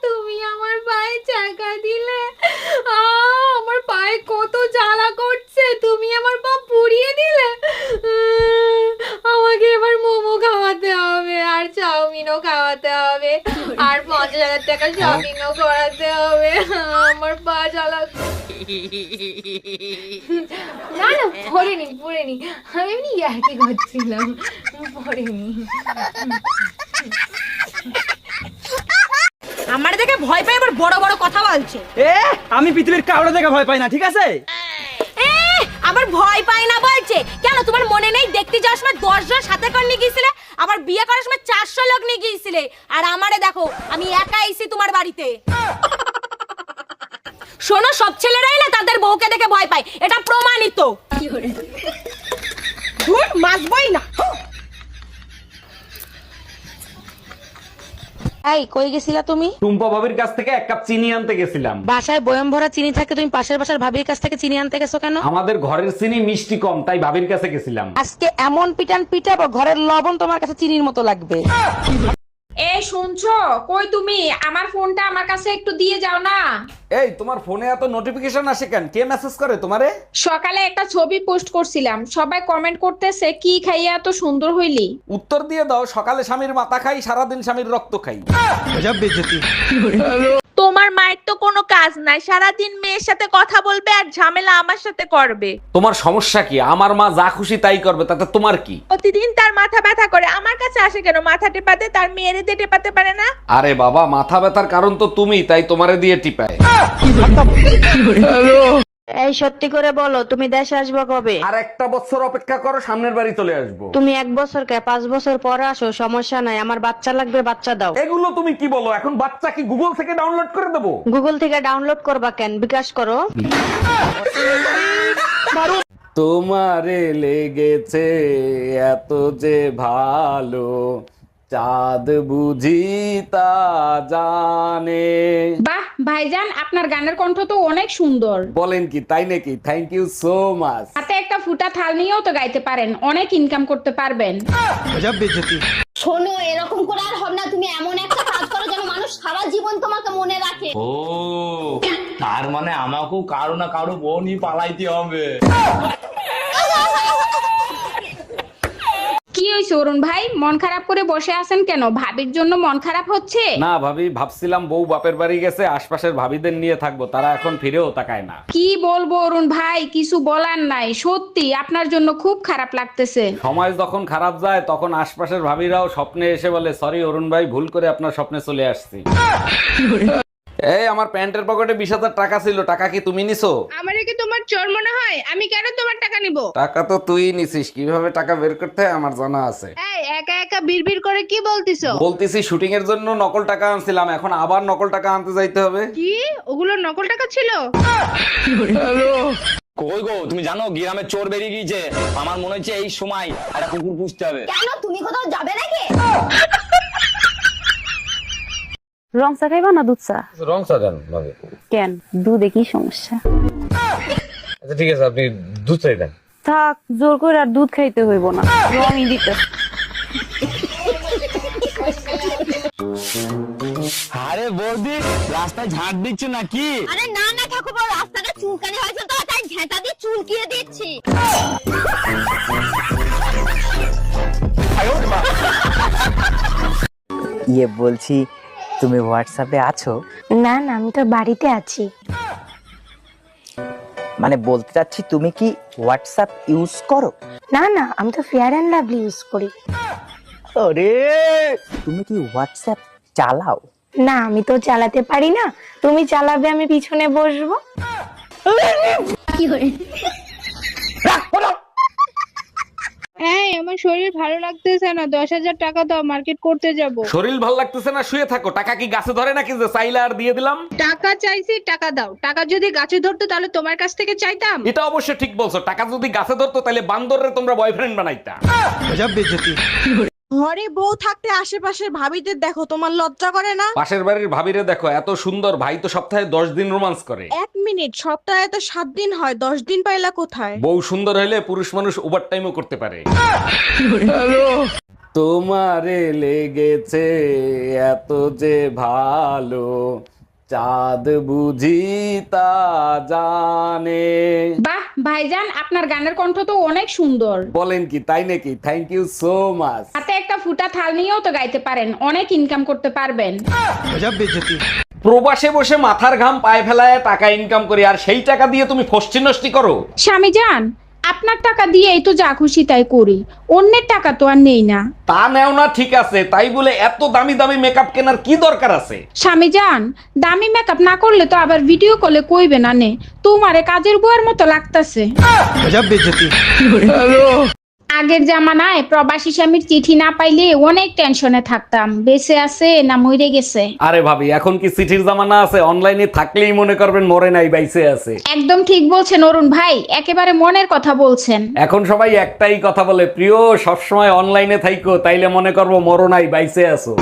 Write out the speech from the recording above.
তুমি আমার পায়ে চাকা দিলে। আমার পায়ে কত জ্বালা করছে, তুমি আমার পা পুড়িয়ে দিলে। আমাকে এবার মোমো খাওয়াতে হবে, আর চাউমিনও খাওয়াতে হবে, আর 50,000 টাকা শপিংও করাতে হবে। আমার পা জ্বালা। না না, পড়েনি পড়েনি, আমি এমনি ইয়ার্কি করছিলাম, পড়েনি। আমার দেখে ভয় পাই, আবার বড় বড় কথা বলছে। আমি পৃথিবীর কাউরে দেখে ভয় পাই না, ঠিক আছে? আবার ভয় পাই না বলছে কেন? তোমার মনে নেই দেখতে যাওয়ার সময় 10 জন সাথে করে নিয়ে গিয়েছিলে, আবার বিয়ে করার সময় 400 লোক নিয়ে গিয়েছিলে, আর আমারে দেখো আমি একা আইছি তোমার বাড়িতে। শোনো, সব ছেলেরাই না তাদের বউকে দেখে ভয় পায়, এটা প্রমাণিত। ধুর, মাসবই না। এই কই গেছিলা তুমি? টুম্পা ভাবির কাছ থেকে 1 কাপ চিনি আনতে গেছিলাম। বাসায় বয়ম ভরা চিনি থাকে, তুমি পাশের বাসার ভাবির কাছ থেকে চিনি আনতে গেছো কেন? আমাদের ঘরের চিনি মিষ্টি কম, তাই ভাবির কাছে গেছিলাম। আজকে এমন পিটান পিটাবো, ঘরের লবণ তোমার কাছে চিনির মতো লাগবে। এই শুনছো? কই তুমি? আমার ফোনটা আমার কাছে একটু দিয়ে যাও না। এই তোমার ফোনে এত নোটিফিকেশন আসে কেন? কে মেসেজ করে তোমারে? সকালে একটা ছবি পোস্ট করছিলাম, সবাই কমেন্ট করতেছে কি খাইয়া এত সুন্দর হইলি। উত্তর দিয়ে দাও, সকালে স্বামীর মাথা খাই, সারাদিন স্বামীর রক্ত খাই। তোমার মায়ের তো কোনো কাজ নাই, সারাদিন মেয়ের সাথে কথা বলবে আর ঝামেলা আমার সাথে করবে। তোমার সমস্যা কি? আমার মা যা খুশি তাই করবে, তাতে তোমার কি? প্রতিদিন তার মাথা ব্যথা করে, আমার কাছে আসে কেন মাথা টেপাতে? তার মেয়েরে দিয়ে টেপাতে পারে না? আরে বাবা, মাথা ব্যথার কারণ তো তুমি, তাই তোমারে দিয়ে টিপায়। এই সত্যি করে বলো, তুমি দেশে আসবে কবে? আর 1টা বছর অপেক্ষা করো, সামনের বাড়ি চলে আসবো। তুমি 1 বছর কে 5 বছর পরে আসো, সমস্যা নাই, আমার বাচ্চা লাগবে, বাচ্চা দাও। এগুলো তুমি কি বলো? এখন বাচ্চা কি গুগল থেকে ডাউনলোড করে দেবো? গুগল থেকে ডাউনলোড করবা কেন? বিকাশ করো। তোমারে লেগেছে এত যে ভালো, চাঁদ বুঝি তা জানে। বাহ ভাইজান, আপনার গানের কণ্ঠ তো অনেক সুন্দর। বলেন কি, তাই নাকি? Thank you so much. হাতে একটা ফুটা থাল নিয়েও তো গাইতে পারেন, অনেক ইনকাম করতে পারবেন। শোনো, এরকম করে আর হবে না। তুমি এমন একটা কাজ করো যেন মানুষ সারা জীবন তোমাকে মনে রাখে। ও তার মানে আমাকেও কারো না কারো বোনই পালাইতে হবে। কি হয়েছে অরুণ ভাই, মন খারাপ করে বসে আছেন কেন? ভাবির জন্য মন খারাপ হচ্ছে? না ভাবি, ভাবছিলাম বউ বাপের বাড়ি গেছে, আশপাশের ভাবিদের নিয়ে থাকবো, তারা এখন ফিরেও তাকায় না। কি বলবো অরুণ ভাই, কিছু বলার নাই, সত্যি আপনার জন্য খুব খারাপ লাগতেছে। সময় যখন খারাপ যায় তখন আশপাশের ভাবিরাও স্বপ্নে এসে বলে, সরি অরুণ ভাই, ভুল করে আপনার স্বপ্নে চলে আসছি। এই আমার প্যান্টের পকেটে 20,000 টাকা ছিল, টাকা কি তুমি নিছো? আমারে কি তোমার চোর মনে হয়? আমি কেন তোমার টাকা নিব? টাকা তো তুই নিছিস, কিভাবে টাকা বের করতে হয় আমার জানা আছে। এই একা একা বিড়বিড় করে কি বলতিছো? বলতেছি শুটিং এর জন্য নকল টাকা আনছিলাম, এখন আবার নকল টাকা আনতে যাইতে হবে। কি ওগুলো নকল টাকা ছিল? কই গো, তুমি জানো গ্রামে চোর বেরিয়ে গিয়েছে? আমার মনে হচ্ছে এই সময় একটা কুকুর পুষতে হবে। কেন, তুমি কোথাও যাবে নাকি? রং চা খাইবা না দুধ চা? রং চা দেন ভাবি। কেন, দুধে কি সমস্যা? আচ্ছা ঠিক আছে, আপনি দুধ চাই দেন। থাক, জোর করে আর দুধ খাইতে হইব না, রঙই দিতে। আরে বৌদি, রাস্তায় ঝাঁট দিচ্ছ নাকি? আরে না না ঠাকুরপো, রাস্তাটা চুলকানি হয়েছে তো, তাই ঝেঁটা দিয়ে চুলকিয়ে দিচ্ছি। বলছি, তুমি হোয়াটসঅ্যাপে আছো? না না, আমি তো বাড়িতে আছি। মানে বলতে চাচ্ছি, তুমি কি হোয়াটসঅ্যাপ ইউজ করো? না না, আমি তো ফেয়ার অ্যান্ড লাভলি ইউজ করি। আরে তুমি কি হোয়াটসঅ্যাপ চালাও? না, আমি তো চালাতে পারি না, তুমি চালাবে, আমি পিছনে বসবো। কি করে? এই আমার শরীর ভালো লাগতেছে না, 10,000 টাকা দাও, মার্কেট করতে যাব। শরীর ভাল লাগতেছে না, শুয়ে থাকো। টাকা কি গাছে ধরে নাকি যে চাইলে আর দিয়ে দিলাম? টাকা চাইছি, টাকা দাও। টাকা যদি গাছে ধরতো তাহলে তোমার কাছ থেকে চাইতাম। এটা অবশ্য ঠিক বলছো, টাকা যদি গাছে ধরতো তাহলে বান্দররে তোমরা বয়ফ্রেন্ড বানাইতা। ঘরে বউ থাকতে আশেপাশের ভাবিদের দেখো, তোমার লজ্জা করে না? পাশের বাড়ির ভাবিরে দেখো, এত সুন্দর, ভাই তো সপ্তাহে 10 দিন রোমান্স করে। 1 মিনিট, সপ্তাহে তো 7 দিন হয়, 10 দিন পাইলা কোথায়? বউ সুন্দর হলে পুরুষ মানুষ ওভার টাইমও করতে পারে। তোমারে লেগেছে এত যে ভালো, চাঁদ বুঝি তা জানে। বাহ ভাইজান, আপনার গানের কণ্ঠ তো অনেক সুন্দর। বলেন কি, তাই নাকি? Thank you so much. হাতে একটা ফুটা থাল নিয়েও তো গাইতে পারেন, অনেক ইনকাম করতে পারবেন। প্রবাসে বসে মাথার ঘাম পায়ে ফেলায় টাকা ইনকাম করি, আর সেই টাকা দিয়ে তুমি ফষ্টি নষ্টি করো। স্বামী যান, আপনার টাকা দিয়েই তো যা খুশি তাই করি, অন্যের টাকা তো আর নেই না। তা নেও না ঠিক আছে, তাই বলে এত দামি দামি মেকআপ কেনার কি দরকার আছে? স্বামী যান, দামি মেকআপ না করলে তো আবার ভিডিও কলে কইবে না নে তোমারে কাজের বুয়ার মতো লাগতাছে। আগের জামানায় প্রবাসী স্বামীর চিঠি না পাইলে অনেক টেনশনে থাকতাম, বেঁচে আছে না মরে গেছে। আরে ভাবি, এখন কি চিঠির জামানা আছে? অনলাইনে থাকলেই মনে করবেন মরে নাই, বাইসে আছে। একদম ঠিক বলছেন অরুণ ভাই, একেবারে মনের কথা বলছেন। এখন সবাই একটাই কথা বলে, প্রিয় সবসময় অনলাইনে থাইকো, তাইলে মনে করবো মরো নাই, বাইসে আছো।